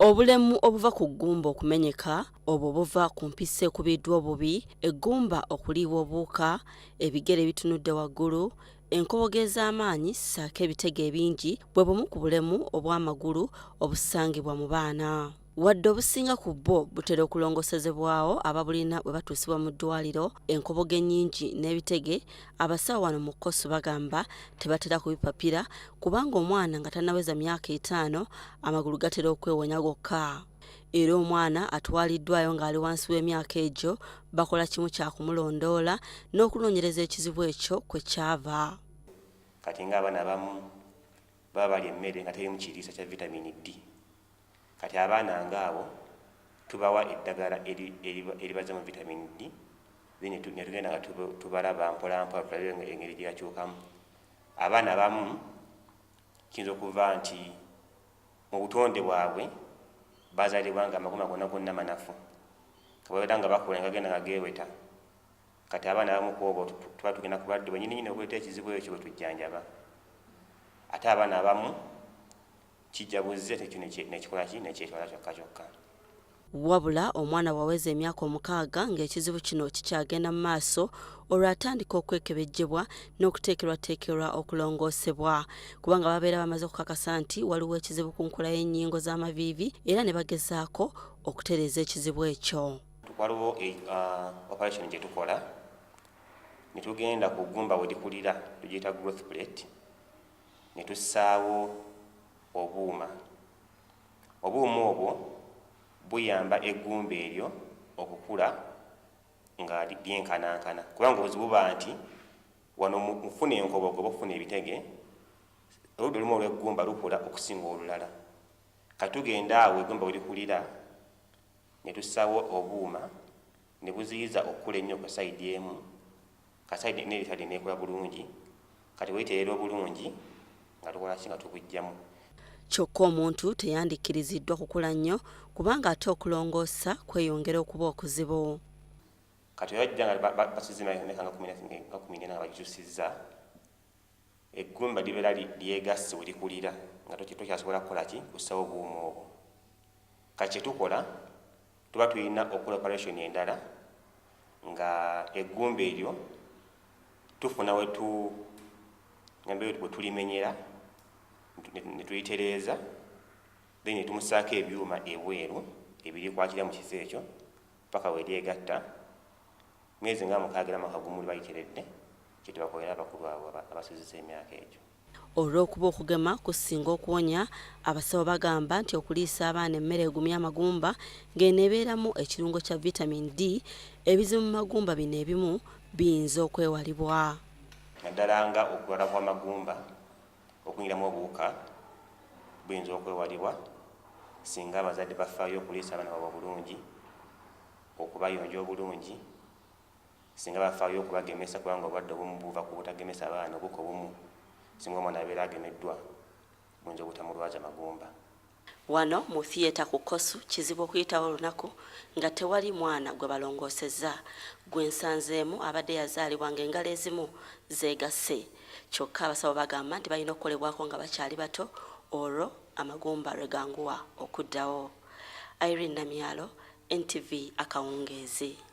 Obulemu obuva ku ggumba okumenyeka obwo buva ku mpisa ekubiddwa obubi, eggumba okuliibwa obuwuka, ebigere bitunudde waggulu, enkobogo ez'amaanyi ssaako ebitege ebingi bwe bumu ku bulemu obw'amagulu obusangibwa mu baana. Wadde obusinga ku bwo butera okulongosezebwawo ababulina bwe batuusibwa mu ddwaliro, enkobogo ennyingi n'ebitege abasawo wano mu Kkosu bagamba tebatera kubipapira kubanga omwana nga tannaweza myaka 5 amagulu gatera okwewonya gokka. Era omwana atwaliddwayo ng'ali wansi w'emyaka egyo bakola kimu kya kumulondoola n'okunoonyereza ekizibu ekyo kwe kyava. Kati ng'abaana abamu baba balya emmere nga terimu kiriisa kya vitamini D. Kati abaana ng'abo tubawa eddagala eribaza mu vitamini D, ne tugenda nga tubalaba mpolampola tulabe engeri gye yakyukamu. Abaana abamu kiyinza okuva nti mu butonde bwabwe bazaalibwa nga amagumba gonna manafu, kabaweda nga bakula nga genda nga geeweta. Kati abaana abamu kwobo tuba tugenda kubaddibwa nnyini okuleeta ekizibu ekyo bwe tujjanjaba. Ate abaana abamu kijjabuze tekyo nekikola ki nekyetwala kyokka. Wabula omwana bw'aweza emyaka 6 ng'ekizibu kino kikyagenda mu maaso olwo atandika okwekebejjebwa n'okuteekerwateekerwa okulongoosebwa kubanga babeera bamaze okukakasa nti waliwo ekizibu ku nkola y'ennyingo z'amaviivi era ne bagezaako okutereeza ekizibu ekyo. Waliwo operation gye tukola ne tugenda ku ggumba we likulira tugiyita growth plate ne tussaawo obuuma. Obuuma obwo buyamba eggumba eryo okukula nga lyenkanankana kubanga obuzibu buba nti wano mufuna enkobogo oba ofuna ebitege oludda olumu olw'eggumba lukula okusinga olulala. Katugenda awo eggumba we likulira ne tussaawo obuuma ne buziyiza okukula ennyo ku sayidi emu, kasayidi n'eritali neekola bulungi. Kati weeteerera obulungi nga tukola ki nga tubujjamu. Kyokka omuntu teyandiikiriziddwa kukula nnyo kubanga ate okulongoosa kweyongera okuba okuzibu. Kati oyajja nga basizima nga 14 nga bagikyusizza, eggumba libeera lyegasse we likulira nga tokyasobola kukola ki kussawo obuuma obwo. Kati kye tukola tuba tulina okukola operation endala nga eggumba eryo tufuna we tulimenyera ne tulitereeza then ne tumusaako ebyuma ebweru ebirikwatira mu kifo ekyo paka we lyegatta. Mwezi nga 6 makagumu libayiteredde kye tubakolera abakulu abo abasuzizza emyaka egyo. Olw'okuba okugema kusinga okuwonya, abasawo bagamba nti okuliisa abaana emmere egumya amagumba ng'eneebeeramu ekirungo kya vitamini D, ebizibu mu magumba bino ebimu biyinza okwewalibwa. Naddala nga okulwala kw'amagumba okunyiramu obuwuka buyinza okwewalibwa singa abazadde bafaayo okuliisa abaana baabwe obulungi, okubayonja obulungi, singa bafaayo okubagemesa kubanga obulwadde obumu buva ku butagemesa abaana obuko obumu singa omwana abeera agemeddwa buyinza obutamulwaza magumba. Wano mu theatre ku Kkosu kizibu okuyitawo olunaku nga tewali mwana gwe balongoosezza. Gwe nsanzeemu abadde yazaalibwa ng'engalo ezimu zeegasse. Kyokka abasawo bagamba nti balina okukolebwako nga bakyali bato olwo amagumba lwe ganguwa okuddawo. Irene Namyalo, NTV Akawungeezi.